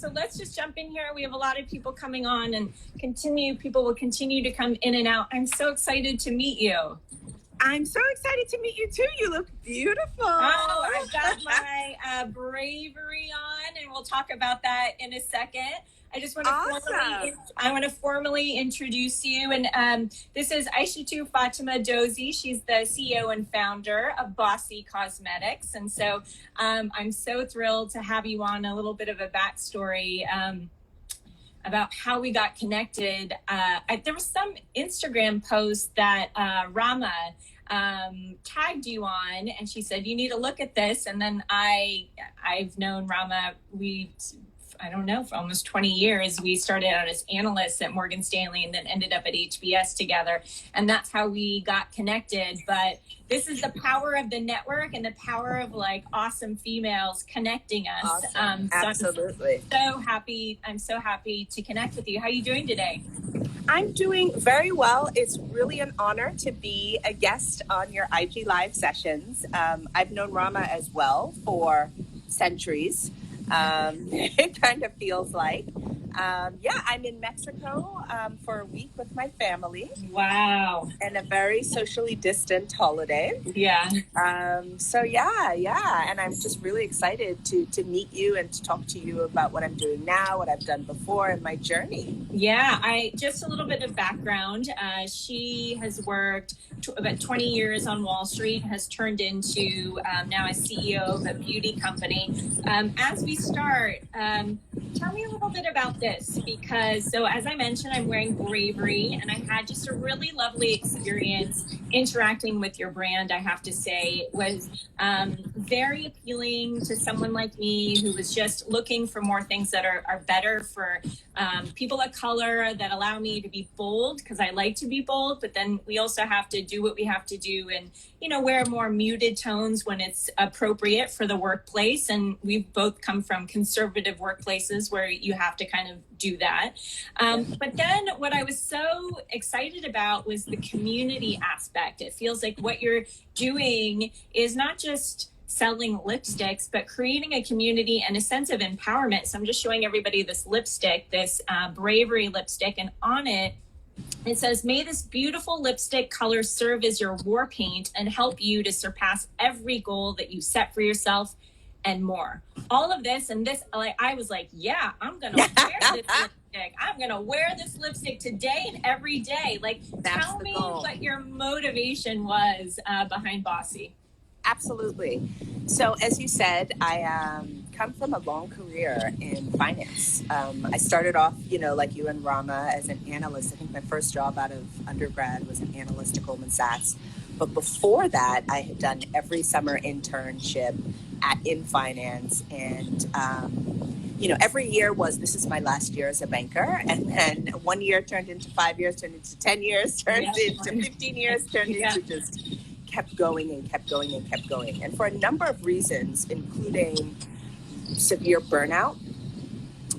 So let's just jump in here. We have a lot of people coming on and people will continue to come in and out. I'm so excited to meet you. I'm so excited to meet you too. You look beautiful. Oh, I've got my bravery on, and we'll talk about that in a second. I just want to formally introduce you. And this is Aishetu Fatima Dozie. She's the CEO and founder of Bossy Cosmetics. And so I'm so thrilled to have you on. A little bit of a backstory about how we got connected. There was some Instagram post that Rama tagged you on, and she said, you need to look at this. And then I've known Rama, I don't know, for almost 20 years. We started out as analysts at Morgan Stanley and then ended up at HBS together. And that's how we got connected. But this is the power of the network and the power of like awesome females connecting us. Awesome. Absolutely. I'm so happy to connect with you. How are you doing today? I'm doing very well. It's really an honor to be a guest on your IG Live sessions. I've known Rama as well for centuries. It kind of feels like. I'm in Mexico for a week with my family. Wow. And a very socially distant holiday. Yeah. And I'm just really excited to meet you and to talk to you about what I'm doing now, what I've done before, and my journey. Yeah, just a little bit of background. She has worked about 20 years on Wall Street, has turned into now a CEO of a beauty company. As we start, tell me a little bit about this, because so as I mentioned, I'm wearing bravery, and I had just a really lovely experience interacting with your brand. I have to say it was very appealing to someone like me who was just looking for more things that are better for people of color, that allow me to be bold, because I like to be bold, but then we also have to do what we have to do and, wear more muted tones when it's appropriate for the workplace. And we've both come from conservative workplaces where you have to kind of do that. But then what I was so excited about was the community aspect. It feels like what you're doing is not just selling lipsticks, but creating a community and a sense of empowerment. So I'm just showing everybody this lipstick, this bravery lipstick, and on it says, may this beautiful lipstick color serve as your war paint and help you to surpass every goal that you set for yourself and more. All of this and this, I was like, yeah, I'm going to wear this lipstick. I'm going to wear this lipstick today and every day. Tell me what your motivation was behind Bossy. Absolutely. So as you said, I come from a long career in finance. I started off, like you and Rama, as an analyst. I think my first job out of undergrad was an analyst at Goldman Sachs. But before that, I had done every summer internship in finance. And, every year this is my last year as a banker. And then 1 year turned into 5 years, turned into 10 years, turned into 15 years, turned into just kept going and kept going and kept going. And for a number of reasons, including severe burnout.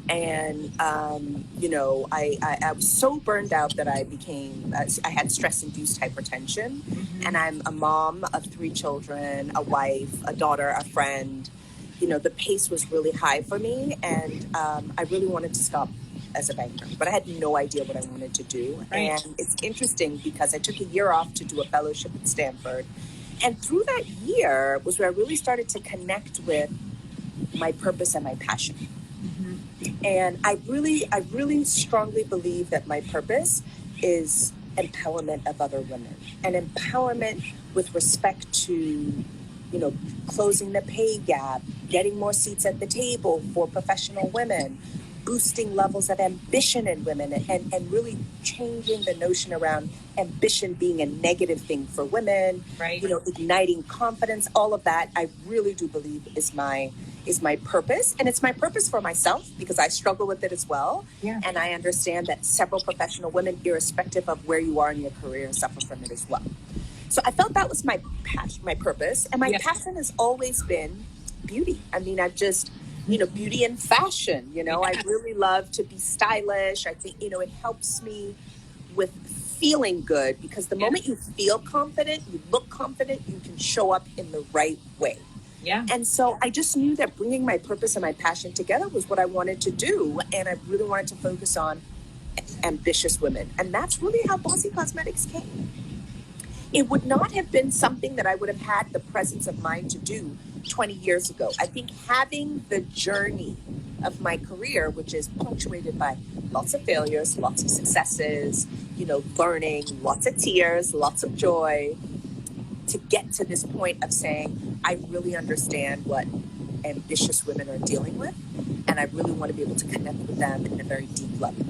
And, I was so burned out that I had stress-induced hypertension. Mm-hmm. And I'm a mom of 3 children, a wife, a daughter, a friend. The pace was really high for me. And I really wanted to stop as a banker, but I had no idea what I wanted to do. Right. And it's interesting because I took a year off to do a fellowship at Stanford. And through that year was where I really started to connect with my purpose and my passion. Mm-hmm. And I really strongly believe that my purpose is empowerment of other women, and empowerment with respect to, closing the pay gap, getting more seats at the table for professional women, boosting levels of ambition in women, and really changing the notion around ambition being a negative thing for women, right? Igniting confidence, all of that, I really do believe is my purpose. And it's my purpose for myself because I struggle with it as well. Yeah. And I understand that several professional women, irrespective of where you are in your career, suffer from it as well. So I felt that was my passion, my purpose. And my passion has always been beauty. I mean, I've just... beauty and fashion, I really love to be stylish. I think, it helps me with feeling good because the moment you feel confident, you look confident, you can show up in the right way. Yeah. And so I just knew that bringing my purpose and my passion together was what I wanted to do. And I really wanted to focus on ambitious women. And that's really how Bossy Cosmetics came. It would not have been something that I would have had the presence of mind to do 20 years ago. I think having the journey of my career, which is punctuated by lots of failures, lots of successes, learning, lots of tears, lots of joy, to get to this point of saying, I really understand what ambitious women are dealing with, and I really want to be able to connect with them in a very deep level.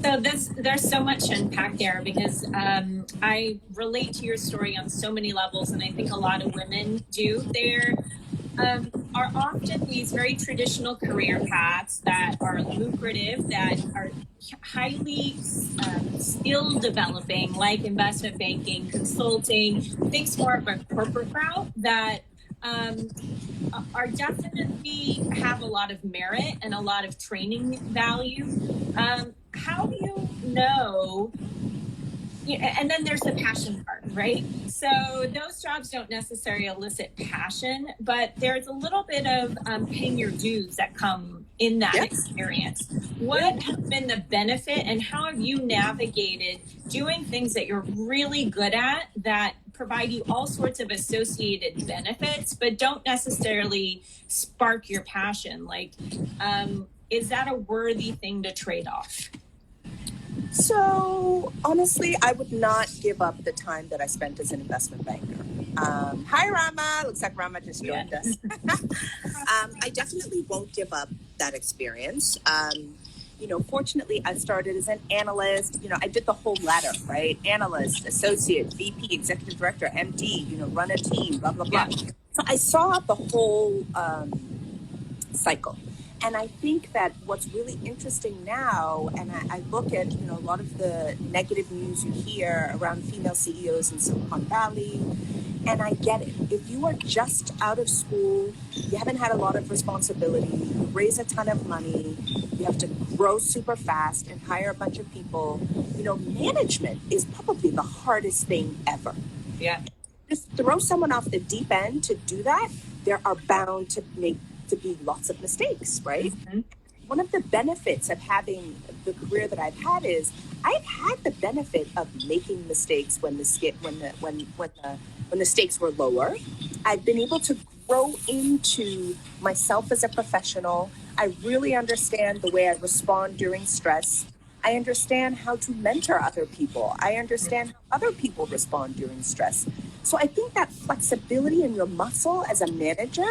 So there's so much to unpack there, because I relate to your story on so many levels, and I think a lot of women do. There are often these very traditional career paths that are lucrative, that are highly skill developing, like investment banking, consulting, things more of a corporate route that are definitely have a lot of merit and a lot of training value. How do you know? And then there's the passion part, right? So those jobs don't necessarily elicit passion, but there's a little bit of paying your dues that come in that experience. What has been the benefit, and how have you navigated doing things that you're really good at that provide you all sorts of associated benefits, but don't necessarily spark your passion? Like, is that a worthy thing to trade off? So honestly, I would not give up the time that I spent as an investment banker. Hi, Rama. Looks like Rama just joined us. I definitely won't give up that experience. Fortunately, I started as an analyst. I did the whole ladder, right? Analyst, associate, VP, executive director, MD, run a team, blah, blah, blah. Yeah. So I saw the whole cycle. And I think that what's really interesting now, and I look at, a lot of the negative news you hear around female CEOs in Silicon Valley, and I get it. If you are just out of school, you haven't had a lot of responsibility, you raise a ton of money, you have to grow super fast and hire a bunch of people, management is probably the hardest thing ever. Yeah. Just throw someone off the deep end to do that, there are bound to be lots of mistakes, right? Mm-hmm. One of the benefits of having the career that I've had is I've had the benefit of making mistakes when the stakes were lower. I've been able to grow into myself as a professional. I really understand the way I respond during stress. I understand how to mentor other people. I understand how other people respond during stress. So I think that flexibility in your muscle as a manager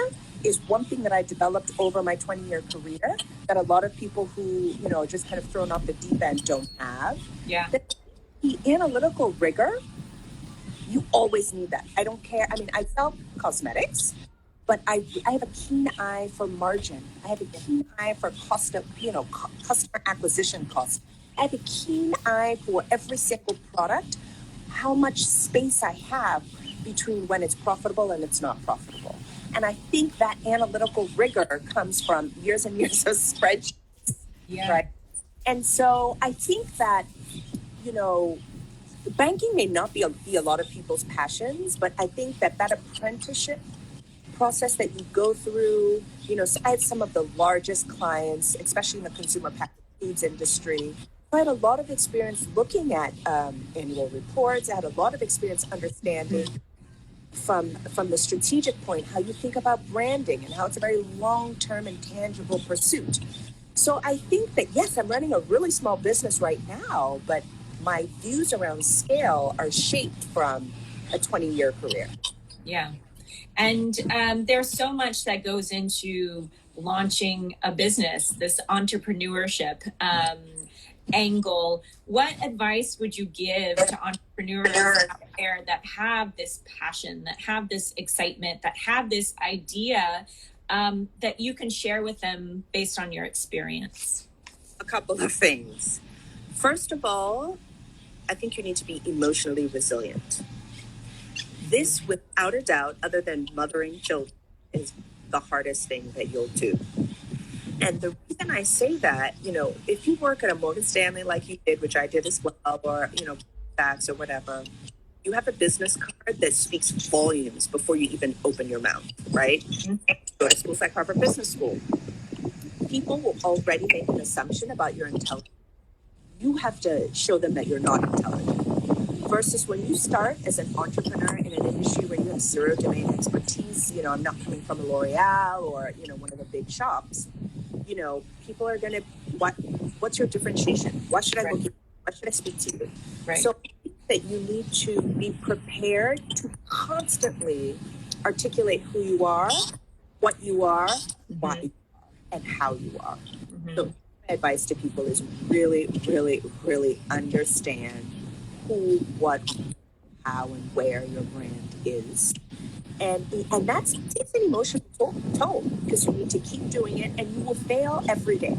is one thing that I developed over my 20-year career that a lot of people who, just kind of thrown off the deep end don't have. Yeah. The analytical rigor, you always need that. I don't care. I mean, I sell cosmetics, but I have a keen eye for margin. I have a keen eye for cost of, customer acquisition cost. I have a keen eye for every single product, how much space I have between when it's profitable and it's not profitable. And I think that analytical rigor comes from years and years of spreadsheets, right? And so I think that, banking may not be a lot of people's passions, but I think that apprenticeship process that you go through, so I had some of the largest clients, especially in the consumer packaged foods industry. I had a lot of experience looking at annual reports. I had a lot of experience understanding from the strategic point how you think about branding and how it's a very long-term and tangible pursuit. So I think that, yes, I'm running a really small business right now, but my views around scale are shaped from a 20-year career. Yeah. And there's so much that goes into launching a business, this entrepreneurship angle. What advice would you give to entrepreneurs out there that have this passion, that have this excitement, that have this idea that you can share with them based on your experience? A couple of things. First of all, I think you need to be emotionally resilient. This, without a doubt, other than mothering children, is the hardest thing that you'll do. And the reason I say that, if you work at a Morgan Stanley like you did, which I did as well, or, Saks or whatever, You have a business card that speaks volumes before you even open your mouth, right? Go to schools like Harvard Business School. People will already make an assumption about your intelligence. You have to show them that you're not intelligent. Versus when you start as an entrepreneur in an industry where you have zero domain expertise, I'm not coming from a L'Oreal or, one of the big shops, people are going to, what's your differentiation? Why should I look at you? Why should I speak to you? Right. So I think that you need to be prepared to constantly articulate who you are, what you are, why you are, and how you are. So my advice to people is really, really, really understand who, what, how, and where your brand is. And that's it's an emotional toll because you need to keep doing it, and you will fail every day.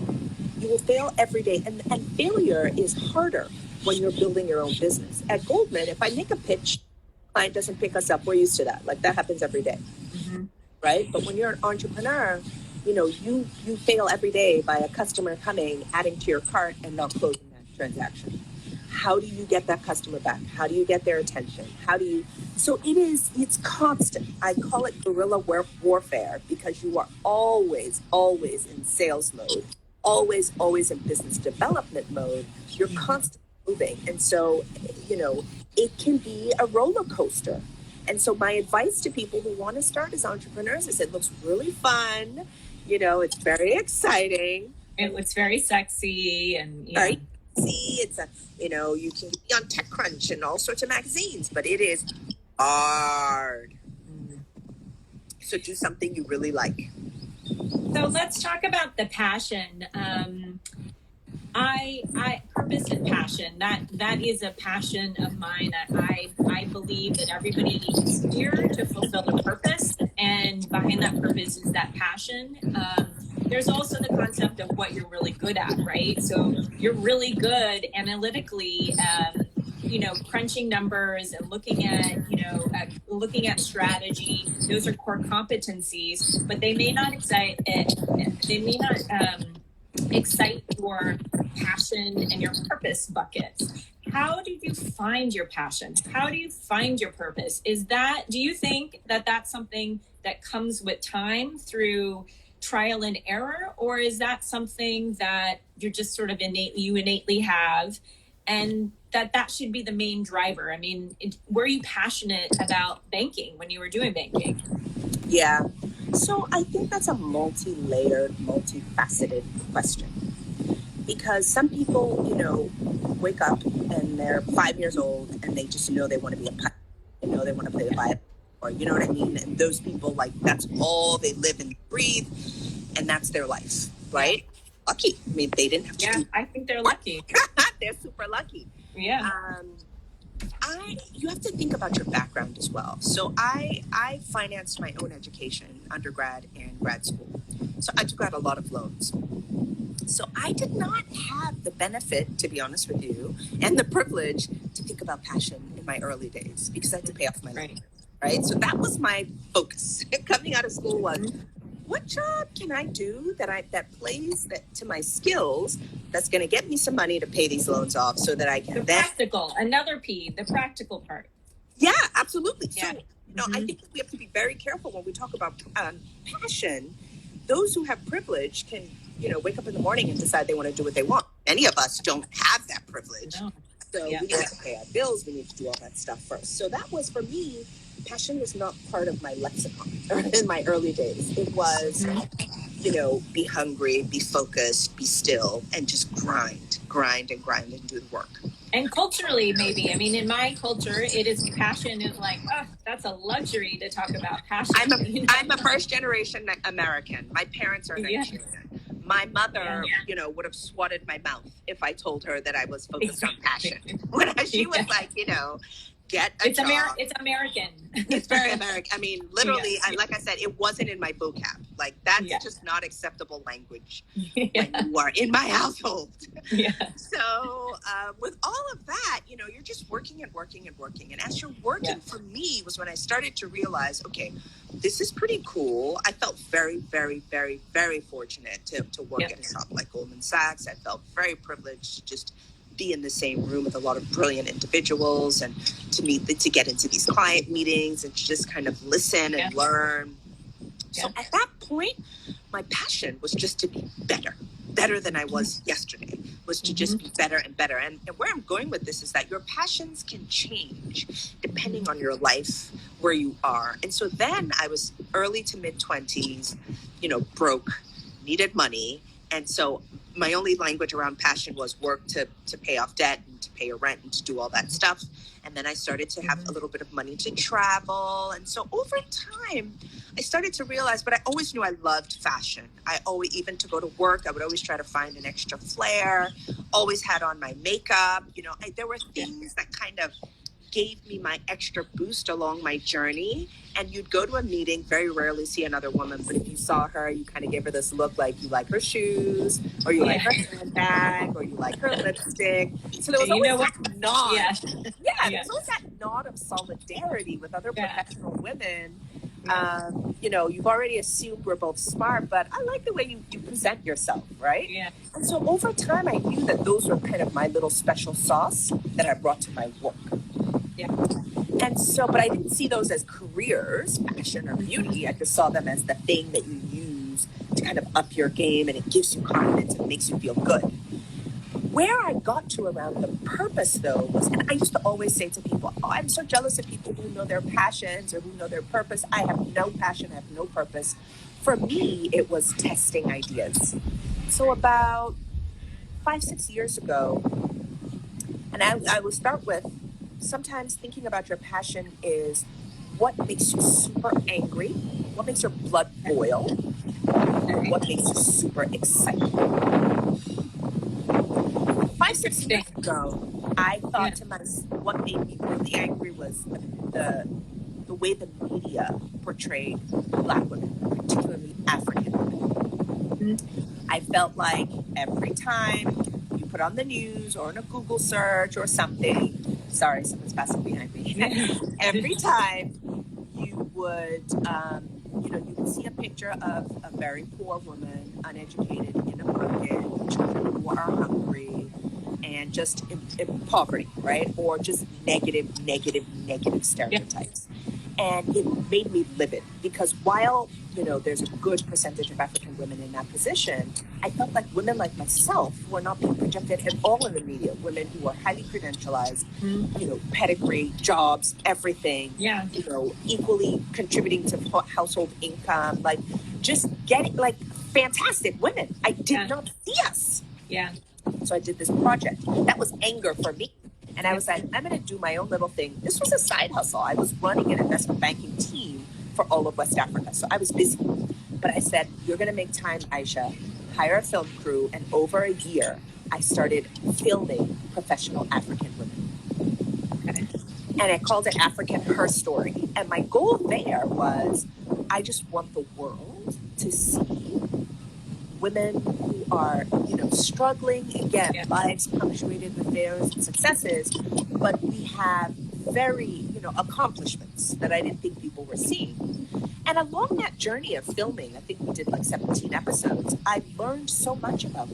You will fail every day, and failure is harder when you're building your own business. At Goldman, if I make a pitch, client doesn't pick us up, we're used to that. Like that happens every day, right? But when you're an entrepreneur, you fail every day by a customer coming, adding to your cart, and not closing that transaction. How do you get that customer back? How do you get their attention? So it's constant. I call it guerrilla warfare because you are always, always in sales mode, always, always in business development mode. You're constantly moving. And so, it can be a roller coaster. And so my advice to people who want to start as entrepreneurs is it looks really fun. It's very exciting. It looks very sexy and right. See, it's you can be on TechCrunch and all sorts of magazines, but it is hard. So do something you really like. So let's talk about the passion. I purpose and passion. That is a passion of mine. I believe that everybody is here to fulfill a purpose, and behind that purpose is that passion. There's also the concept of what you're really good at, right? So you're really good analytically, crunching numbers and looking at strategy. Those are core competencies, but they may not excite your passion and your purpose buckets. How did you find your passion? How do you find your purpose? Do you think that that's something that comes with time through trial and error, or is that something that you're just sort of innately have, and that should be the main driver? I mean, were you passionate about banking when you were doing banking? Yeah. So I think that's a multi-layered, multifaceted question. Because some people, wake up and they're 5 years old and they just know they want to be a pilot. They know they want to play the violin, or you know what I mean? And those people, that's all they live and breathe, and that's their life, right? Lucky. I mean, they didn't have to. Yeah, I think they're lucky. They're super lucky. Yeah. You have to think about your background as well. So I financed my own education, undergrad and grad school. So I took out a lot of loans. So I did not have the benefit, to be honest with you, and the privilege to think about passion in my early days because I had to pay off my loan, right? So that was my focus coming out of school was, what job can I do that plays to my skills that's going to get me some money to pay these loans off so that I can the practical part. Yeah, absolutely. Yeah. So, I think that we have to be very careful when we talk about passion. Those who have privilege can, wake up in the morning and decide they want to do what they want. Many of us don't have that privilege. No. So we need to pay our bills. We need to do all that stuff first. So that was, for me, passion was not part of my lexicon in my early days. It was, be hungry, be focused, be still, and just grind and do the work. And culturally, maybe. I mean, in my culture, passion is like, that's a luxury to talk about passion. I'm a first generation American. My parents are Nigerian. My mother, would have swatted my mouth if I told her that I was focused on passion. When she was like, get a job. It's American. It's very American. I mean, literally, like I said, it wasn't in my vocab. Like, that's just not acceptable language when you are in my household. Yeah. So with all of that, you're just working and working and working. And as you're working, for me, was when I started to realize, okay, this is pretty cool. I felt very, very, very, very fortunate to work at a shop like Goldman Sachs. I felt very privileged to just be in the same room with a lot of brilliant individuals and to get into these client meetings and to just kind of listen and learn. So at that point, my passion was just to be better than I was yesterday, was to just be better and better. And where I'm going with this is that your passions can change depending on your life, where you are. And so then I was early to mid 20s, broke, needed money. And so my only language around passion was work to pay off debt and to pay your rent and to do all that stuff. And then I started to have a little bit of money to travel. And so over time, I started to realize, but I always knew I loved fashion. Even to go to work, I would always try to find an extra flair, always had on my makeup. There were things that kind of gave me my extra boost along my journey. And you'd go to a meeting, very rarely see another woman, but if you saw her, you kind of gave her this look like you like her shoes, or you like her handbag, or you like her lipstick. So there was always that nod. There was always that nod of solidarity with other professional women. You've already assumed we're both smart, but I like the way you present yourself, right? Yeah. And so over time, I knew that those were kind of my little special sauce that I brought to my work. Yeah. And so, but I didn't see those as careers, fashion or beauty. I just saw them as the thing that you use to kind of up your game, and it gives you confidence and makes you feel good. Where I got to around the purpose, though, was, and I used to always say to people, I'm so jealous of people who know their passions or who know their purpose. I have no passion, I have no purpose. For me, it was testing ideas. So about 5-6 years ago, and I will start with, sometimes thinking about your passion is what makes you super angry, what makes your blood boil, and what makes you super excited. 5-6 years ago, I thought to myself, what made me really angry was the way the media portrayed Black women, particularly African women. I felt like every time you put on the news or in a Google search or something, sorry, someone's passing behind me. Every time you would, you would see a picture of a very poor woman, uneducated, in a market, children who are hungry, and just in poverty, right? Or just negative stereotypes. And it made me livid because while, there's a good percentage of African women in that position, I felt like women like myself were not being projected at all in the media. Women who were highly credentialized, pedigree, jobs, everything, equally contributing to household income, just getting, fantastic women. I did not see us. Yeah. So I did this project. That was anger for me. And I was like, I'm going to do my own little thing. This was a side hustle. I was running an investment banking team for all of West Africa. So I was busy. But I said, you're going to make time, Aisha, hire a film crew. And over a year, I started filming professional African women. Okay. And I called it African Her Story. And my goal there was, I just want the world to see women who are, struggling, again, lives punctuated with failures and successes, but we have very, accomplishments that I didn't think people were seeing. And along that journey of filming, I think we did 17 episodes, I learned so much about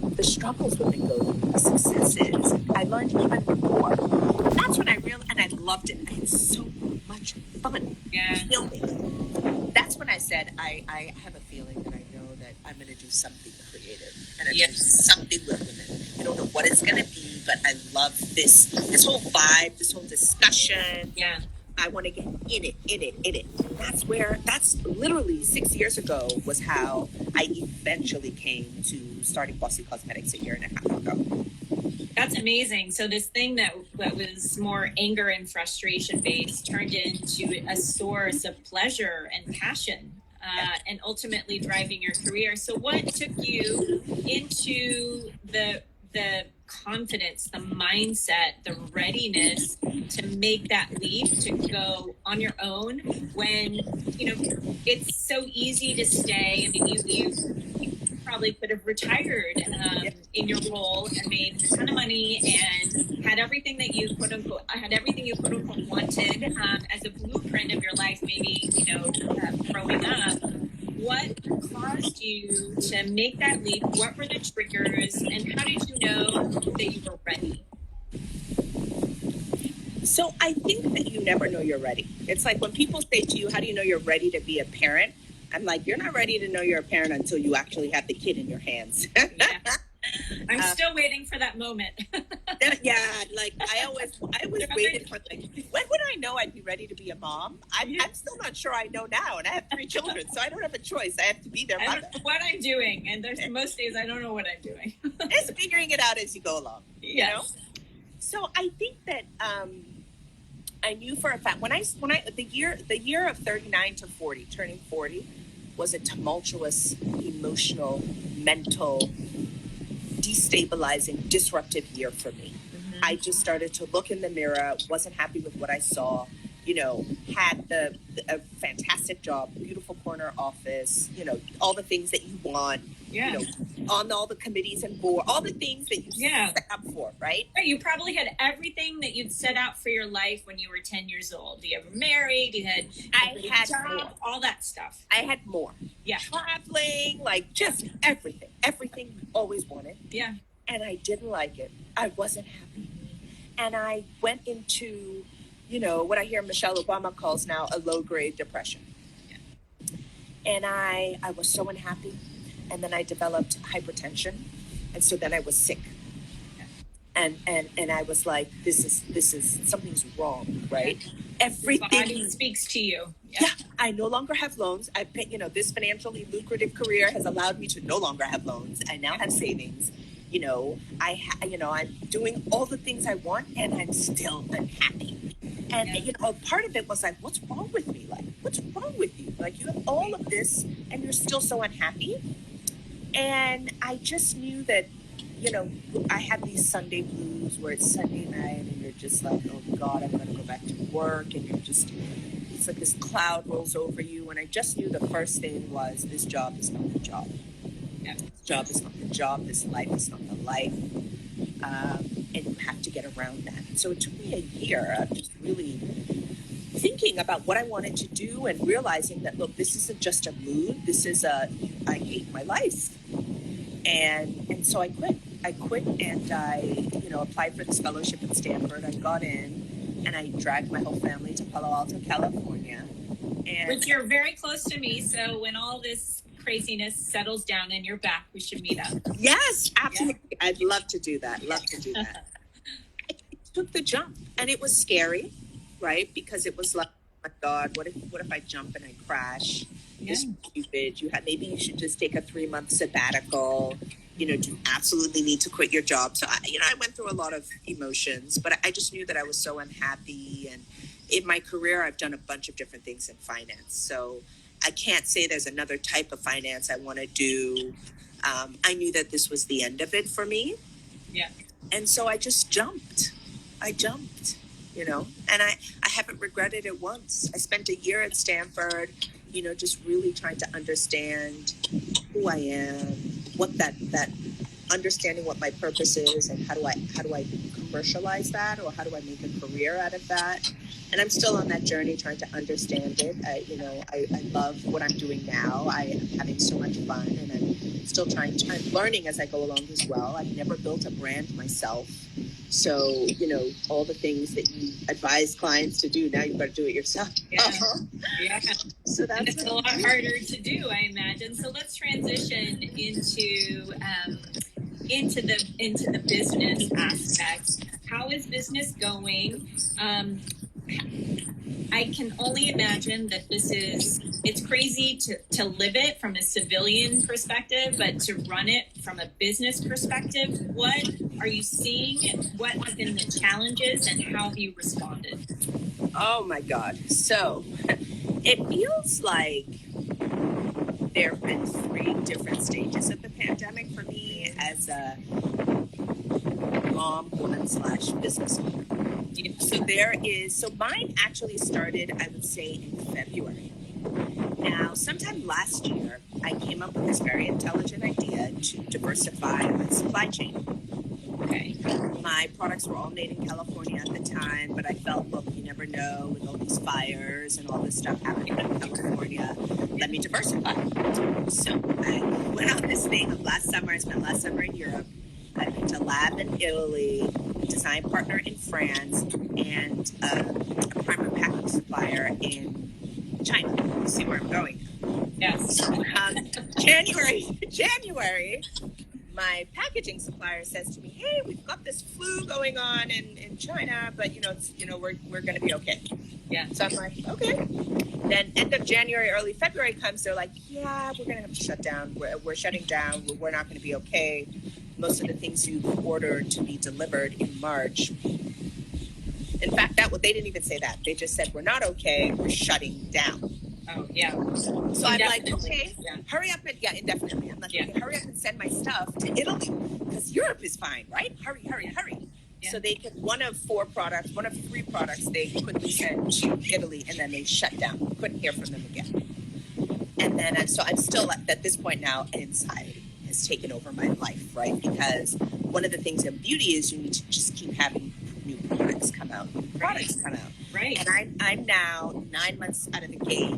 the struggles women go through, the successes. I learned even more. That's when I realized, and I loved it. I had so much fun filming. That's when I said, I have a feeling that I know that I'm going to do something creative and I'm going to do something with women. I don't know what it's going to be, but I love this whole vibe, this whole discussion. Yeah. I want to get in it. That's literally 6 years ago was how I eventually came to starting Bossy Cosmetics a year and a half ago. That's amazing. So this thing that was more anger and frustration based turned into a source of pleasure and passion, and ultimately driving your career. So what took you into the confidence, the mindset, the readiness to make that leap, to go on your own when, it's so easy to stay. I mean, you probably could have retired in your role and made a ton of money and had everything that you quote unquote wanted as a blueprint of your life, maybe, growing up. What caused you to make that leap? What were the triggers? And how did you know that you were ready? So I think that you never know you're ready. It's like when people say to you, how do you know you're ready to be a parent? I'm like, you're not ready to know you're a parent until you actually have the kid in your hands. Yeah. I'm still waiting for that moment. Yeah, like I was waiting for like, when would I know I'd be ready to be a mom? I'm still not sure I know now, and I have 3 children, so I don't have a choice. I have to be their mother. I don't know what I'm doing, and there's most days I don't know what I'm doing. Just figuring it out as you go along. Yes. You know? So I think that I knew for a fact when I the year of 39 to 40, turning 40, was a tumultuous, emotional, mental, destabilizing, disruptive year for me. Mm-hmm. I just started to look in the mirror, wasn't happy with what I saw, had a fantastic job, beautiful corner office, all the things that you want, on all the committees and board, all the things that you set up for, right? You probably had everything that you'd set out for your life when you were 10 years old. You were married, you had a job, more. All that stuff. I had more. Yeah. Traveling, like just everything you always wanted. Yeah. And I didn't like it. I wasn't happy. And I went into, what I hear Michelle Obama calls now a low-grade depression. Yeah. And I was so unhappy. And then I developed hypertension. And so then I was sick. Yeah. And I was like, this is something's wrong, right? Yeah. Everything your body speaks to you. Yeah. I no longer have loans. This financially lucrative career has allowed me to no longer have loans. I now have savings. I'm doing all the things I want, and I'm still unhappy. And part of it was like, what's wrong with me? Like, what's wrong with you? Like, you have all of this, and you're still so unhappy. And I just knew that, I had these Sunday blues where it's Sunday night, and you're just like, oh God, I'm going to go back to work, and it's like this cloud rolls over you. And I just knew the first thing was, this job is not the job. Yeah. This job is not the job. This life is not the life. And you have to get around that. So it took me a year of just really thinking about what I wanted to do and realizing that, look, this isn't just a mood. This is I hate my life. And so I quit and I, applied for this fellowship at Stanford. I got in and I dragged my whole family to Palo Alto, California. Which you're very close to me. So when all this craziness settles down and you're back, we should meet up. Yes, absolutely. Yeah. I'd love to do that. I took the jump, and it was scary, right? Because it was like, oh my God, what if I jump and I crash? Yeah. It's stupid. Maybe you should just take a 3-month sabbatical. Do you absolutely need to quit your job? So I went through a lot of emotions, but I just knew that I was so unhappy. And in my career, I've done a bunch of different things in finance. So I can't say there's another type of finance I want to do. I knew that this was the end of it for me. Yeah. And so I just jumped. And I haven't regretted it once. I spent a year at Stanford, just really trying to understand who I am, what that understanding what my purpose is, and how do I commercialize that, or how do I make a career out of that. And I'm still on that journey trying to understand it. I love what I'm doing now. I am having so much fun, and I'm still I'm learning as I go along as well. I've never built a brand myself. So, all the things that you advise clients to do, now you've got to do it yourself. Yeah. Yeah. So it's a lot harder to do, I imagine. So let's transition into the business aspect. How is business going? I can only imagine that it's crazy to live it from a civilian perspective, but to run it from a business perspective, what are you seeing? What have been the challenges, and how have you responded? Oh my God. So it feels like there have been 3 different stages of the pandemic for me as a mom, woman / business owner. So mine actually started, I would say, in February. Now, sometime last year, I came up with this very intelligent idea to diversify my supply chain. Okay. My products were all made in California at the time, but I felt, look, you never know with all these fires and all this stuff happening in California. Let me diversify. So I went on this thing of last summer. I spent last summer in Europe. I went to lab in Italy. a design partner in France, and a primary packaging supplier in China. You see where I'm going? Yes. So January, my packaging supplier says to me, "Hey, we've got this flu going on in China, but we're going to be okay." Yeah. So I'm like, okay. Then end of January, early February comes. They're like, "Yeah, we're going to have to shut down. We're shutting down. We're not going to be okay. Most of the things you've ordered to be delivered in March." In fact, they didn't even say that. They just said, "We're not okay. We're shutting down." Oh, yeah. So I'm like, okay, yeah. hurry up and indefinitely. I'm like, Yeah. okay, hurry up and send my stuff to Italy because Europe is fine, right? Hurry. Yeah. So they could one of three products they quickly sent to Italy, and then they shut down. Couldn't hear from them again. And then so I'm still at this point now, anxiety has taken over my life, right? Because one of the things in beauty is you need to just keep having new products come out. Right. And I'm now 9 months out of the gate,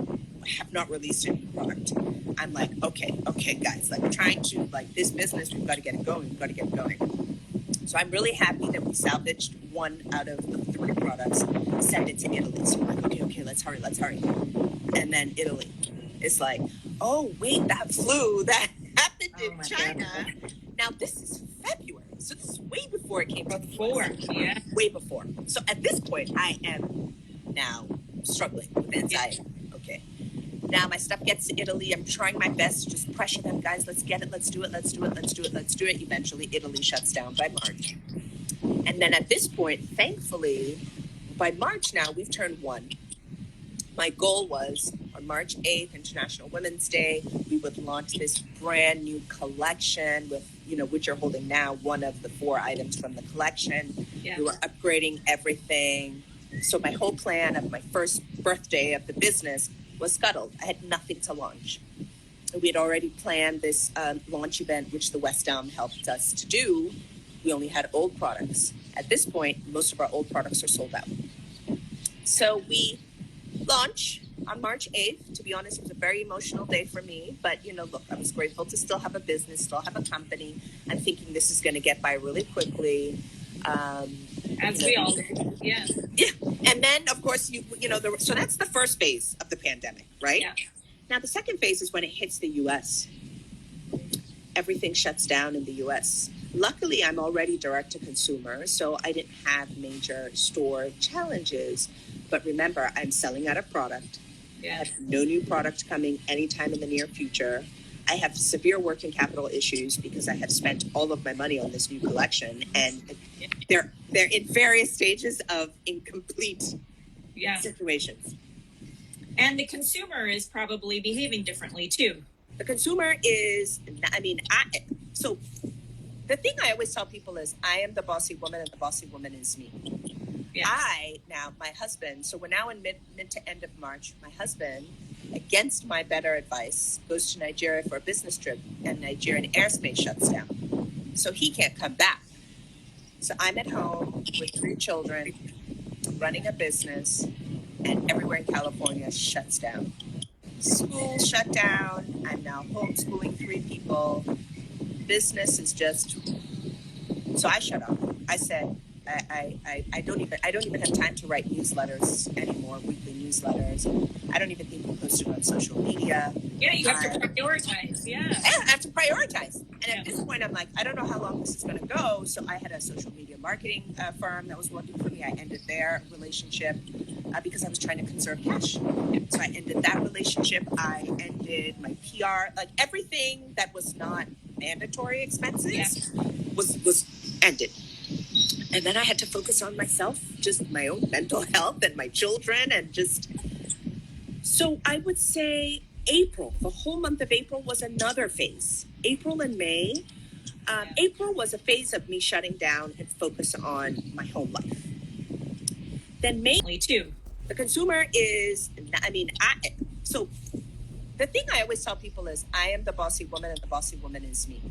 have not released a new product. I'm like, okay, guys, like trying to this business, we've got to get it going. So I'm really happy that we salvaged one out of the 3 products, sent it to Italy. So I'm like, okay, let's hurry. And then Italy is like, oh wait, that flu that happened in China. God. Now this is February, so this is way before it came to the US. Yeah. Way before. So at this point, I am now struggling with anxiety. Okay. Now my stuff gets to Italy. I'm trying my best to just pressure them, guys. Let's get it. Let's do it. Eventually, Italy shuts down by March. And then at this point, thankfully, by March now, we've turned 1. My goal was on March 8th, International Women's Day, we would launch this brand new collection with, which you're holding now, one of the 4 items from the collection. Yeah. We were upgrading everything. So my whole plan of my first birthday of the business was scuttled. I had nothing to launch. We had already planned this launch event, which the West Elm helped us to do. We only had old products. At this point, most of our old products are sold out. So we launch on March 8th. To be honest, it was a very emotional day for me. But, look, I was grateful to still have a business, still have a company. I'm thinking this is going to get by really quickly. As we all do. Yeah. Yeah. And then, of course, so that's the first phase of the pandemic, right? Yeah. Now, the second phase is when it hits the U.S. Everything shuts down in the U.S. Luckily, I'm already direct to consumer, so I didn't have major store challenges. But remember, I'm selling out of product. Yeah. I have no new product coming anytime in the near future. I have severe working capital issues because I have spent all of my money on this new collection, and they're in various stages of incomplete situations. And the consumer is probably behaving differently too. The consumer is, so the thing I always tell people is I am the bossy woman and the bossy woman is me. Yes. My husband, so we're now in mid to end of March, my husband, against my better advice, goes to Nigeria for a business trip, and Nigerian airspace shuts down. So he can't come back. So I'm at home with 3 children, running a business, and everywhere in California shuts down. School shut down. I'm now homeschooling 3 people. Business is just, so I shut off. I said, I don't even have time to write newsletters anymore, weekly newsletters. I don't even think we post it on social media. Yeah, you have to prioritize. Yeah, I have to prioritize. And at this point, I'm like, I don't know how long this is going to go. So I had a social media marketing firm that was working for me. I ended their relationship because I was trying to conserve cash. So I ended that relationship. I ended my PR, like everything that was not mandatory expenses was ended. And then I had to focus on myself, just my own mental health and my children and just... So I would say April, the whole month of April was another phase. April and May. April was a phase of me shutting down and focus on my home life. Then May too. The consumer is, so the thing I always tell people is I am the bossy woman and the bossy woman is me.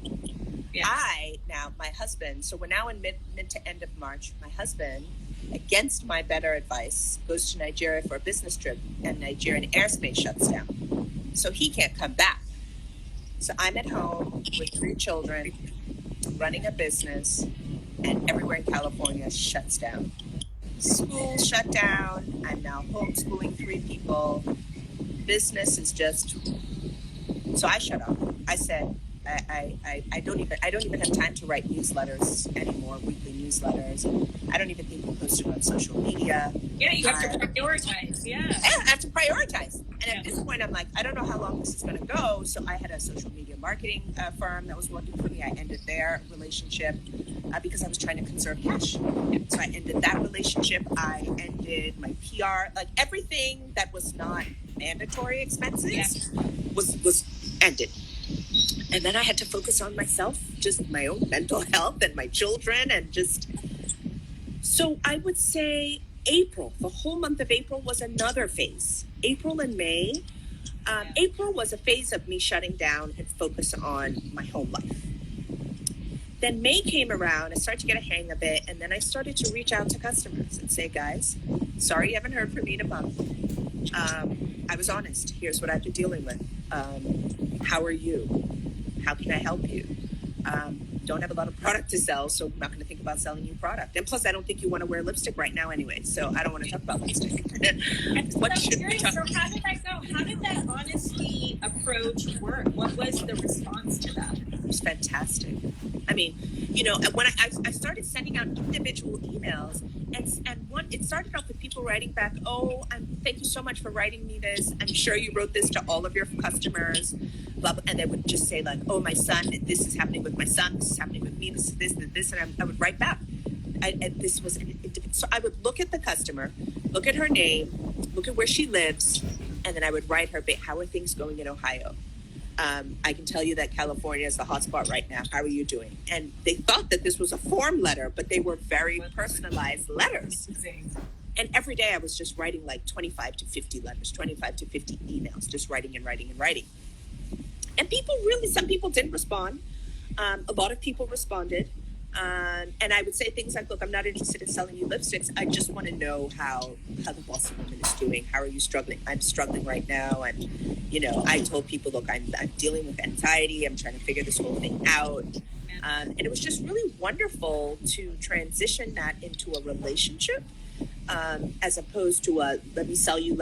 Yes. My husband, so we're now in mid to end of March, my husband, against my better advice, goes to Nigeria for a business trip, and Nigerian airspace shuts down. So he can't come back. So I'm at home with 3 children, running a business, and everywhere in California shuts down. School shut down. I'm now homeschooling 3 people. Business is just, so I shut off. I said, I don't even have time to write newsletters anymore, weekly newsletters. I don't even think we post it on social media. Yeah, you have to prioritize. Yeah. I have to prioritize. And at this point, I'm like, I don't know how long this is going to go. So I had a social media marketing firm that was working for me. I ended their relationship because I was trying to conserve cash. So I ended that relationship. I ended my PR, like everything that was not mandatory expenses was ended. And then I had to focus on myself, just my own mental health and my children, and just, so I would say April, the whole month of April was another phase. April and May. April was a phase of me shutting down and focus on my home life. Then May came around, I started to get a hang of it, and then I started to reach out to customers and say, guys, sorry you haven't heard from me in a month. I was honest. Here's what I've been dealing with. How are you? How can I help you? Don't have a lot of product to sell, so I'm not going to think about selling you product. And plus, I don't think you want to wear lipstick right now anyway, so I don't want to talk about lipstick. What should we talk about? So how did that go? How did that honesty approach work? What was the response to that? It was fantastic. I mean, you know, when I started sending out individual emails, and one, it started off with people writing back, thank you so much for writing me this. I'm sure you wrote this to all of your customers, blah, blah, and they would just say like, oh, my son, this is happening with my son, this is happening with me, this, and I would write back. And this was, so I would look at the customer, look at her name, look at where she lives, and then I would write her, how are things going in Ohio? I can tell you that California is the hotspot right now. How are you doing? And they thought that this was a form letter, but they were very personalized letters. And every day I was just writing like 25 to 50 letters, 25 to 50 emails, just writing and writing and writing. And some people didn't respond. A lot of people responded. And I would say things like, look, I'm not interested in selling you lipsticks. I just want to know how the bossy woman is doing. How are you struggling? I'm struggling right now. And, you know, I told people, look, I'm dealing with anxiety. I'm trying to figure this whole thing out. And it was just really wonderful to transition that into a relationship, as opposed to a, let me sell you.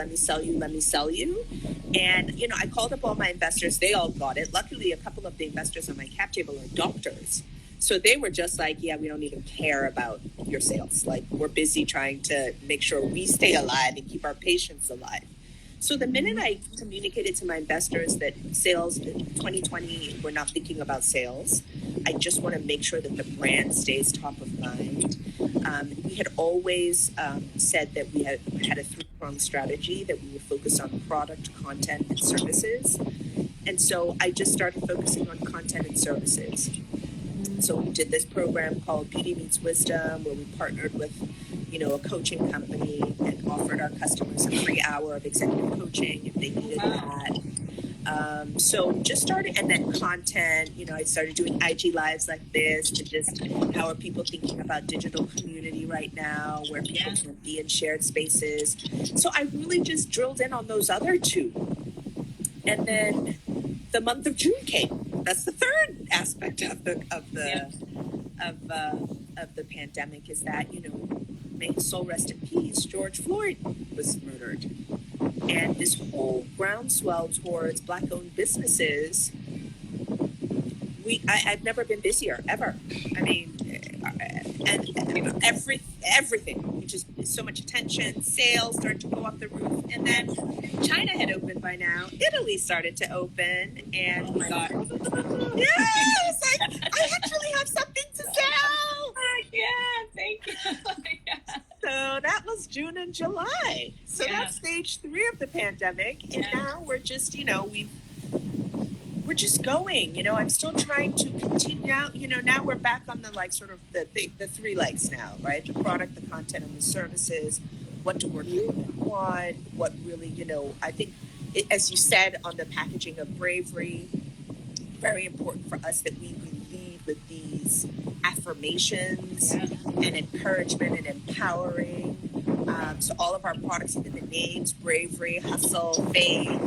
And, you know, I called up all my investors. They all got it. Luckily, a couple of the investors on my cap table are doctors. So they were just like, yeah, we don't even care about your sales. Like, we're busy trying to make sure we stay alive and keep our patients alive. So the minute I communicated to my investors that sales in 2020, we're not thinking about sales. I just want to make sure that the brand stays top of mind. We had always said that we had a 3-pronged strategy, that we would focus on product, content, and services. And so I just started focusing on content and services. So we did this program called Beauty Meets Wisdom, where we partnered with, you know, a coaching company and offered our customers a free hour of executive coaching if they needed that. So just started, and then content, you know, I started doing IG lives like this to just, how are people thinking about digital community right now, where people can be in shared spaces. So I really just drilled in on those other 2. And then the month of June came. That's the third aspect of the pandemic, is that, you know, may his soul rest in peace, George Floyd was murdered. And this whole groundswell towards Black-owned businesses, I've never been busier, ever. I mean, and everything, just so much attention, sales started to go off the roof. And then China had opened by now. Italy started to open, and we got, yes, I actually have something to sell. Yeah, thank you. So that was June and July. So that's stage 3 of the pandemic. And now we're just, you know, we're just going, you know, I'm still trying to continue out, you know, now we're back on the, like, sort of the 3 legs now, right? The product, the content, and the services. What do working women want? What really, you know, I think, as you said on the packaging of bravery, very important for us that we lead with these affirmations and encouragement and empowering. So all of our products, even the names, bravery, hustle, faith,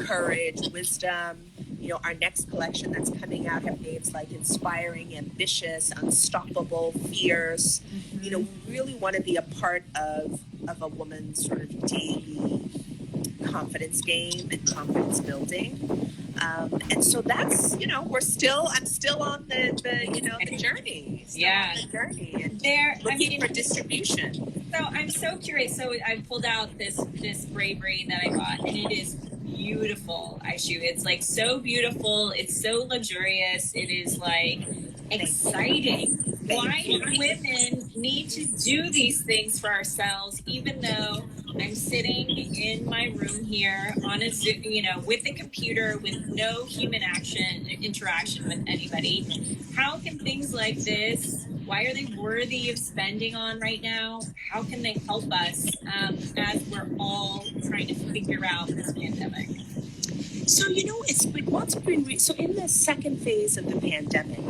courage, wisdom, our next collection that's coming out have names like inspiring, ambitious, unstoppable, fierce. We really want to be a part of a woman's sort of daily confidence game and confidence building. And so that's, I'm still on the journey. On the journey and looking for distribution. So I'm so curious. So I pulled out this bravery that I got, and it is beautiful, Aishu. It's like so beautiful. It's so luxurious. It is like exciting. Why do women need to do these things for ourselves, even though I'm sitting in my room here on a Zoom, with the computer, with no human interaction with anybody? How can things like this, why are they worthy of spending on right now? How can they help us as we're all trying to figure out this pandemic? So, so in the second phase of the pandemic,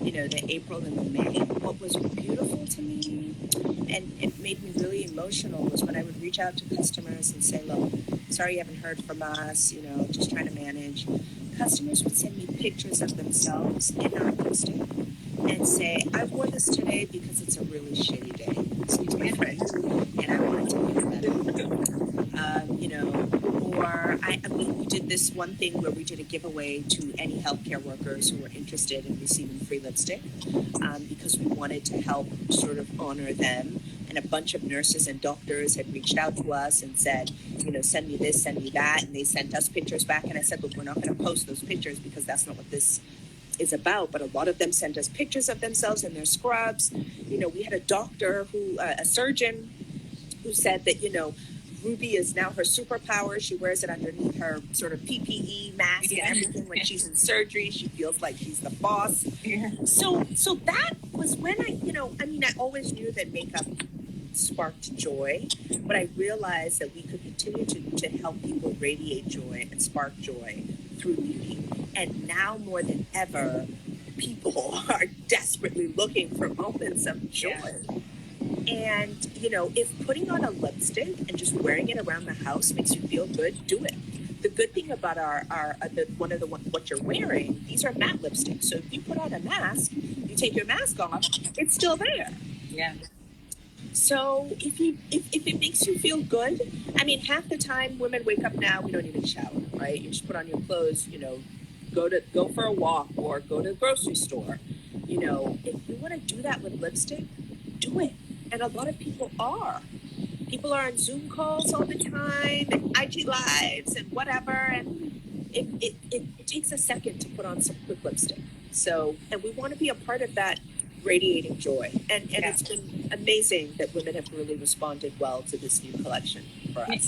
the April and the May, what was beautiful to me and it made me really emotional was when I would reach out to customers and say, look, sorry you haven't heard from us, just trying to manage. Customers would send me pictures of themselves in our lipstick and say, I wore this today because it's a really shitty day. Excuse my French. And I wanted to feel better. We did this one thing where we did a giveaway to any healthcare workers who were interested in receiving free lipstick because we wanted to help sort of honor them. And a bunch of nurses and doctors had reached out to us and said, send me this, send me that. And they sent us pictures back. And I said, look, we're not going to post those pictures because that's not what this is about. But a lot of them sent us pictures of themselves in their scrubs. We had a doctor a surgeon who said that, Ruby is now her superpower. She wears it underneath her sort of PPE mask and everything when she's in surgery. She feels like she's the boss. Yeah. So that was when I always knew that makeup sparked joy, but I realized that we could continue to help people radiate joy and spark joy through beauty. And now more than ever, people are desperately looking for moments of joy. Yeah. And, if putting on a lipstick and just wearing it around the house makes you feel good, do it. The good thing about what you're wearing, these are matte lipsticks. So if you put on a mask, you take your mask off, it's still there. Yeah. So if it makes you feel good, half the time women wake up now, we don't even shower, right? You just put on your clothes, go for a walk or go to the grocery store. If you want to do that with lipstick, do it. And a lot of people are. People are on Zoom calls all the time and IG lives and whatever. And it takes a second to put on some quick lipstick. So, and we want to be a part of that radiating joy. And it's been amazing that women have really responded well to this new collection for us.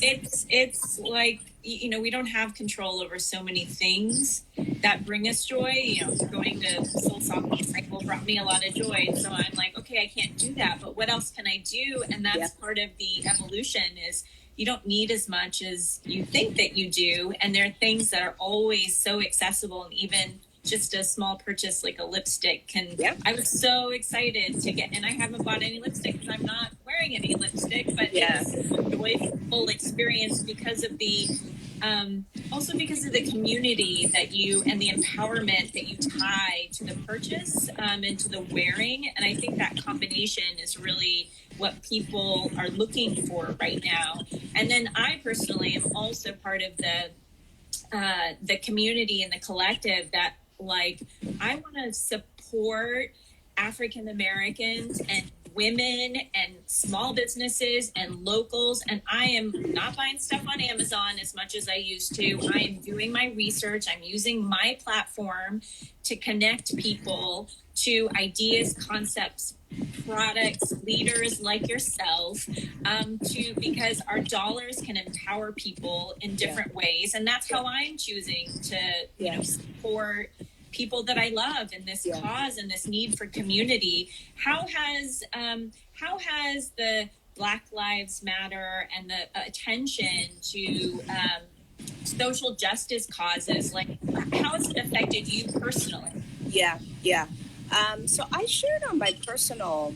It's like, we don't have control over so many things that bring us joy. Going to Soul Soft Cycle brought me a lot of joy. So I'm like, okay, I can't do that, but what else can I do? And that's part of the evolution is you don't need as much as you think that you do. And there are things that are always so accessible, and even just a small purchase like a lipstick I was so excited to get, and I haven't bought any lipstick because I'm not wearing any lipstick, but it's a joyful experience because of the also because of the community that and the empowerment that you tie to the purchase and to the wearing. And I think that combination is really what people are looking for right now. And then I personally am also part of the community and the collective that I want to support African Americans and women and small businesses and locals. And I am not buying stuff on Amazon as much as I used to. I am doing my research. I'm using my platform to connect people to ideas, concepts, products, leaders like yourself, because our dollars can empower people in different ways. And that's how I'm choosing to, support people that I love in this cause and this need for community. How has the Black Lives Matter and the attention to social justice causes, how has it affected you personally? So I shared on my personal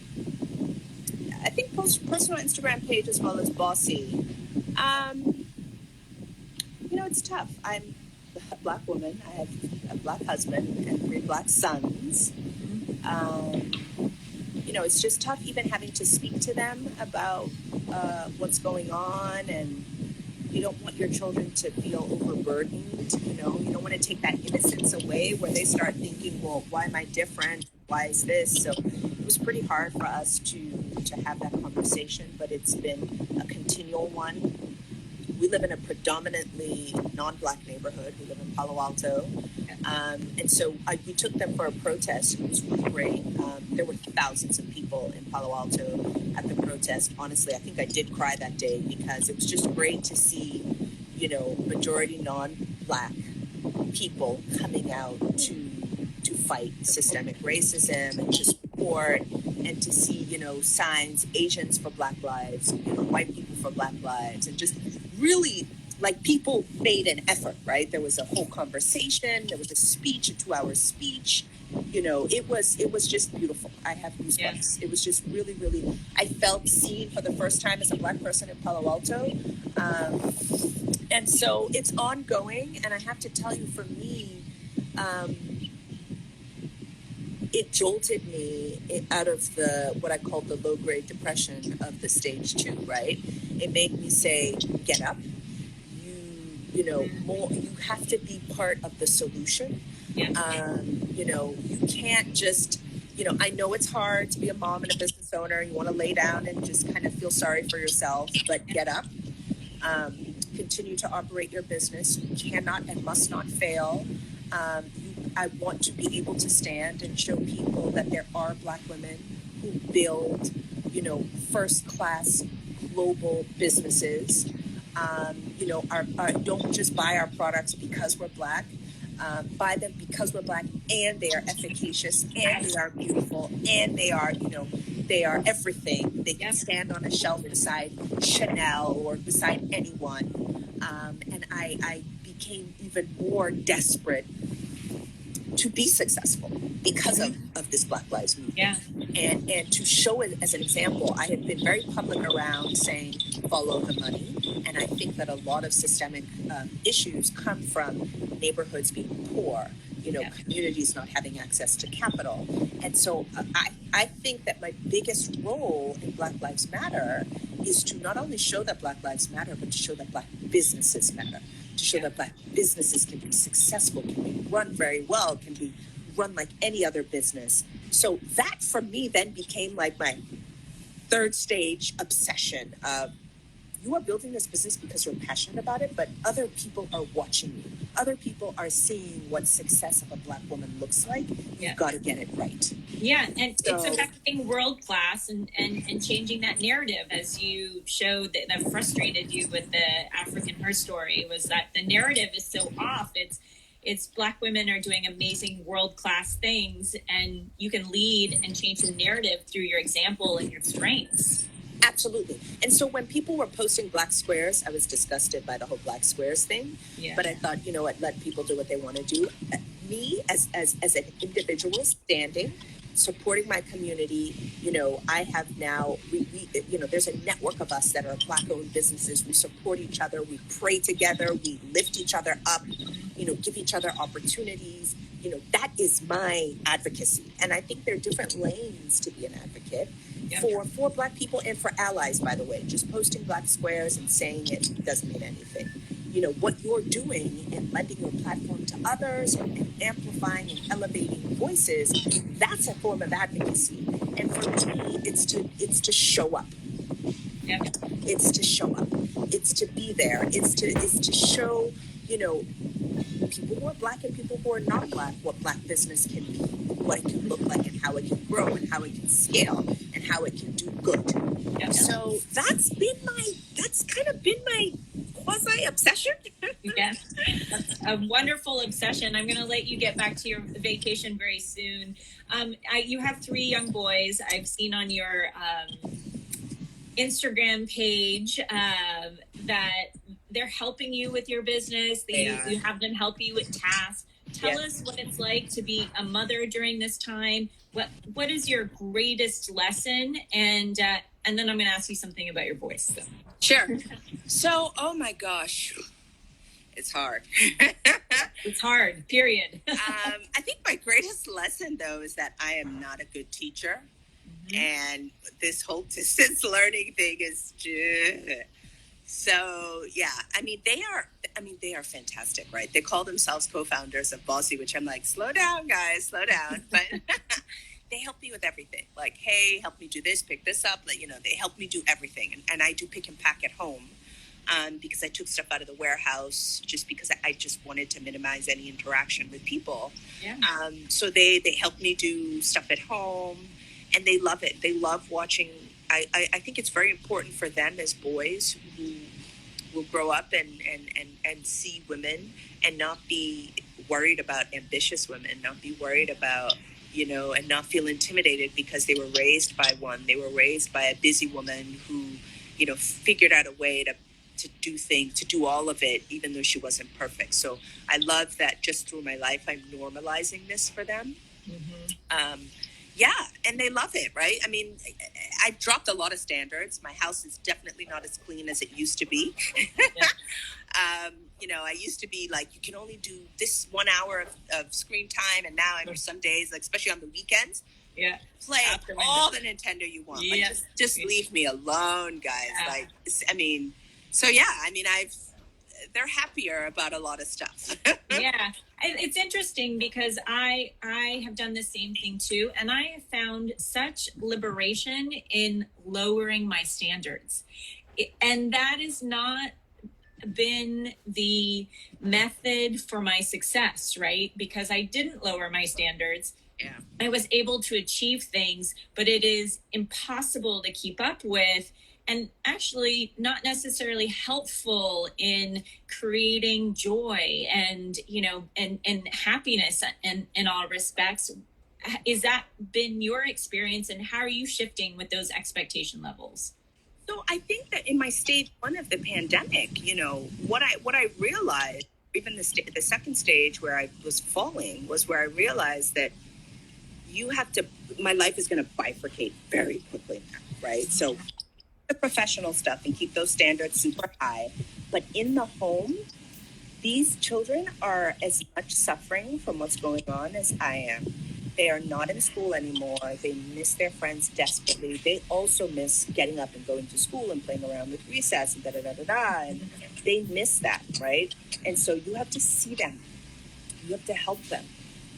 Instagram page as well as Bossy. It's tough. a Black woman. I have a Black husband and 3 Black sons. Um, it's just tough even having to speak to them about what's going on, and you don't want your children to feel overburdened. You don't want to take that innocence away where they start thinking, well, why am I different? Why is this? So it was pretty hard for us to have that conversation, but it's been a continual one. We live in a predominantly non-Black neighborhood. We live in Palo Alto. And so we took them for a protest. It was really great. There were thousands of people in Palo Alto at the protest. Honestly, I think I did cry that day because it was just great to see, majority non-Black people coming out to fight systemic racism and to support and to see, signs, Asians for Black lives, white people for Black lives, and just really like people made an effort, right? There was a whole conversation. There was a speech, a 2-hour speech. It was just beautiful. I have goosebumps. Yeah. It was just really, really, I felt seen for the first time as a Black person in Palo Alto. And so it's ongoing. And I have to tell you, for me, it jolted me out of what I call the low-grade depression of the stage 2, right? It made me say, get up. You have to be part of the solution. Yeah. You can't just, I know it's hard to be a mom and a business owner. You want to lay down and just kind of feel sorry for yourself, but get up. Continue to operate your business. You cannot and must not fail. I want to be able to stand and show people that there are Black women who build, first-class global businesses. Don't just buy our products because we're Black. Buy them because we're Black, and they are efficacious, and they are beautiful, and they are, they are everything. They can stand on a shelf beside Chanel or beside anyone. And I became even more desperate to be successful because of this Black Lives Movement. Yeah. And to show it as an example, I have been very public around saying, follow the money. And I think that a lot of systemic issues come from neighborhoods being poor, communities not having access to capital. And so I think that my biggest role in Black Lives Matter is to not only show that Black Lives Matter, but to show that Black businesses matter, to show that Black businesses can be successful, can be run very well, can be run like any other business. So that for me then became like my third stage obsession of, you are building this business because you're passionate about it, but other people are watching you. Other people are seeing what success of a Black woman looks like. You've got to get it right. Yeah, and it's about being world class and changing that narrative, as you showed that frustrated you with the African Her story, was that the narrative is so off. It's Black women are doing amazing world class things, and you can lead and change the narrative through your example and your strengths. Absolutely. And so when people were posting Black squares, I was disgusted by the whole Black squares thing. Yeah. But I thought, what, let people do what they want to do. Me as an individual standing, supporting my community, I have now, we there's a network of us that are Black-owned businesses. We support each other. We pray together. We lift each other up, give each other opportunities. That is my advocacy. And I think there are different lanes to be an advocate. For Black people and for allies, by the way. Just posting Black squares and saying it doesn't mean anything. What you're doing and lending your platform to others and amplifying and elevating voices, that's a form of advocacy. And for me, it's to show up. Yeah. It's to show up. It's to be there. It's to show, people who are Black and people who are not Black, what Black business can be, what it can look like, and how it can grow, and how it can scale, and how it can do good. Yeah. So that's kind of been my quasi obsession. Yes, a wonderful obsession. I'm going to let you get back to your vacation very soon. You have 3 young boys. I've seen on your Instagram page that they're helping you with your business. You have them help you with tasks. Tell us what it's like to be a mother during this time. What is your greatest lesson? And then I'm going to ask you something about your voice. So. Sure. So, oh my gosh. It's hard. It's hard, period. I think my greatest lesson, though, is that I am not a good teacher. And this whole distance learning thing is so, yeah. They are fantastic, right? They call themselves co-founders of Bossy, which I'm like, slow down, guys, slow down. But they help me with everything. Like, hey, help me do this, pick this up. Like, they help me do everything. And I do pick and pack at home. Because I took stuff out of the warehouse just because I just wanted to minimize any interaction with people. Yeah. So they help me do stuff at home, and they love it. They love watching. I think it's very important for them as boys who will grow up and see women and not be worried about ambitious women, not be worried about, and not feel intimidated because they were raised by one. They were raised by a busy woman who, figured out a way to do things, to do all of it, even though she wasn't perfect. So I love that just through my life, I'm normalizing this for them. And they love it, right? I mean, I've dropped a lot of standards. My house is definitely not as clean as it used to be. I used to be like, you can only do this 1 hour of screen time. And now I'm some days, like, especially on the weekends, play all the Nintendo you want. Like, just leave me alone, guys. Like, they're happier about a lot of stuff. Yeah. It's interesting because I have done the same thing too. And I have found such liberation in lowering my standards. And that has not been the method for my success, right? Because I didn't lower my standards. Yeah. I was able to achieve things, but it is impossible to keep up with, and actually not necessarily helpful in creating joy and, and happiness in all respects. Is that been your experience, and how are you shifting with those expectation levels? So I think that in my stage one of the pandemic, what I realized, even the second stage where I was falling, was where I realized that my life is going to bifurcate very quickly now, right? So the professional stuff and keep those standards super high. But in the home, these children are as much suffering from what's going on as I am. They are not in school anymore. They miss their friends desperately. They also miss getting up and going to school and playing around with recess and and they miss that, right? And so you have to see them. You have to help them.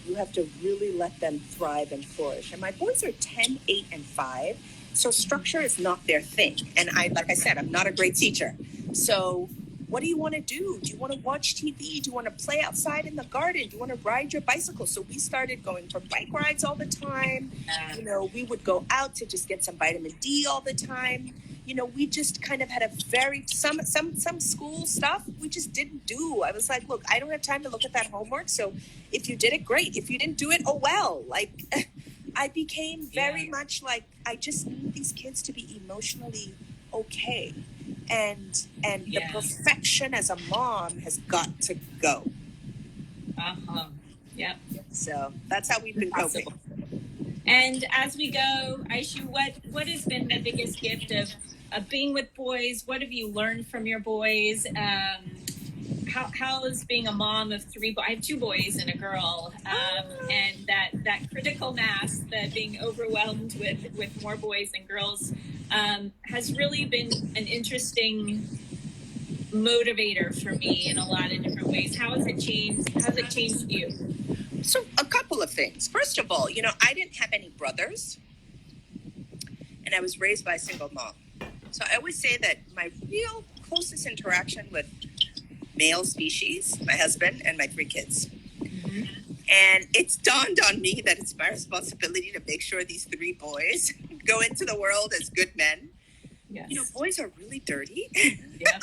You have to really let them thrive and flourish. And my boys are 10, 8, and 5. So structure is not their thing. And like I said, I'm not a great teacher. So what do you want to do? Do you want to watch TV? Do you want to play outside in the garden? Do you want to ride your bicycle? So we started going for bike rides all the time. We would go out to just get some vitamin D all the time. We just kind of had a some school stuff we just didn't do. I was like, look, I don't have time to look at that homework. So if you did it, great. If you didn't do it, oh well. Like, I became very much like, I just need these kids to be emotionally okay. And the perfection as a mom has got to go. Yeah. So that's how we've been coping. And as we go, Aishu, what has been the biggest gift of being with boys? What have you learned from your boys? How is being a mom of 3 boys? I have 2 boys and a girl, and that critical mass, that being overwhelmed with more boys than girls, has really been an interesting motivator for me in a lot of different ways. How has it changed? How has it changed you? So a couple of things. First of all, I didn't have any brothers, and I was raised by a single mom. So I always say that my real closest interaction with male species, my husband and my 3 kids. And it's dawned on me that it's my responsibility to make sure these 3 boys go into the world as good men. Yes. Boys are really dirty. Yeah.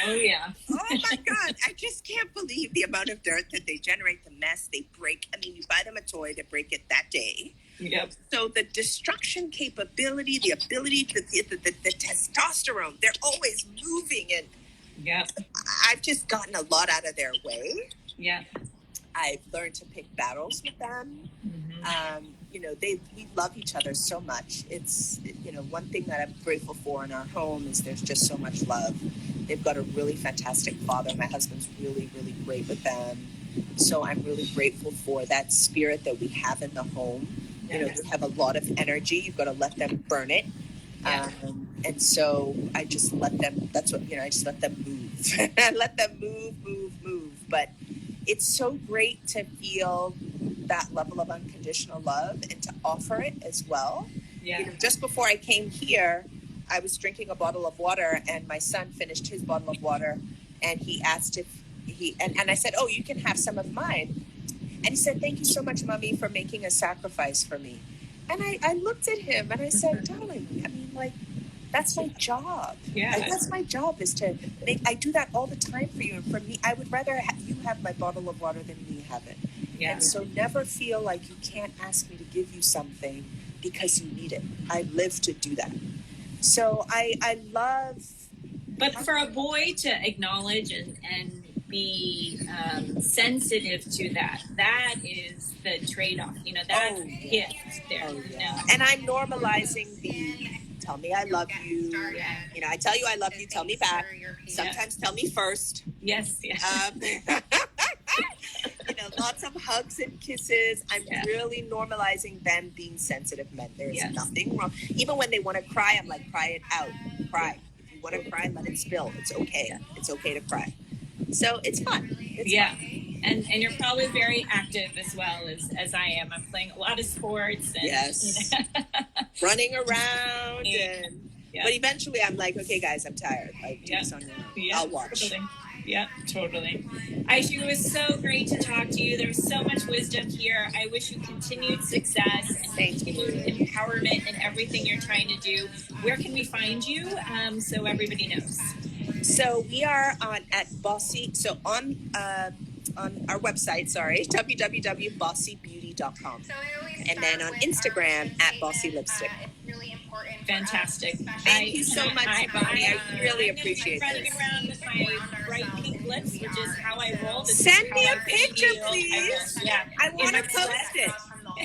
Oh, yeah. Oh, my God. I just can't believe the amount of dirt that they generate, the mess they break. I mean, you buy them a toy, they break it that day. Yep. So the destruction capability, the ability, the testosterone, they're always moving. And I've just gotten a lot out of their way. Yeah. I've learned to pick battles with them. We love each other so much. It's, one thing that I'm grateful for in our home is there's just so much love. They've got a really fantastic father. My husband's everyone's really, really great with them. So I'm really grateful for that spirit that we have in the home. You know, they have a lot of energy. You've got to let them burn it. And so I just let them, that's what, I just let them move. I let them move. But it's so great to feel that level of unconditional love and to offer it as well. Just before I came here, I was drinking a bottle of water, and my son finished his bottle of water, and he asked if and I said, oh, you can have some of mine. And he said, thank you so much, Mommy, for making a sacrifice for me. And I looked at him and I said, darling, I mean, like, that's my job. That's my job, is to make, I do that all the time for you. And for me, I would rather you have my bottle of water than me have it. And so never feel like you can't ask me to give you something because you need it. I live to do that. So I love... But for a boy to acknowledge and be sensitive to that is the trade-off. That's gift there. And I'm normalizing the tell me I love you. I tell you I love you, tell me back. Sometimes tell me first. Yes. Lots of hugs and kisses. I'm really normalizing them being sensitive men. There's nothing wrong. Even when they want to cry, I'm like, cry it out. Cry. If you want to cry, let it spill. It's okay. It's okay to cry. So it's fun. It's fun. And you're probably very active as well as I am. I'm playing a lot of sports. And, running around. But eventually I'm like, okay, guys, I'm tired. Like, do this on your own. I'll watch. Totally. Yeah, totally. Aishetu, it was so great to talk to you. There's so much wisdom here. I wish you continued success and continued empowerment in everything you're trying to do. Where can we find you so everybody knows? So we are on our website, www.bossybeauty.com. And then on Instagram @bossylipstick. Fantastic. Thank you so much, Shibani. I really appreciate this. Running around with my bright pink lips, which is how I roll. Send me a picture, please. I want to post it.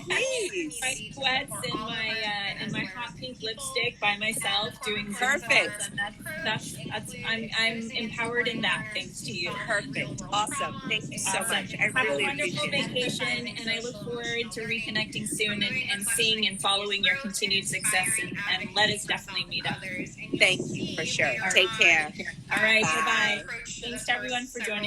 Please. My sweats and my hot pink lipstick by myself doing perfect. And I'm empowered in that thanks to you. Perfect. Awesome. Thank you so much. I really appreciate it. Have a wonderful vacation, and I look forward to reconnecting soon and seeing and following your continued success, and let us definitely meet up. Thank you, for sure. Take care. All right. Bye-bye. Thanks to everyone for joining.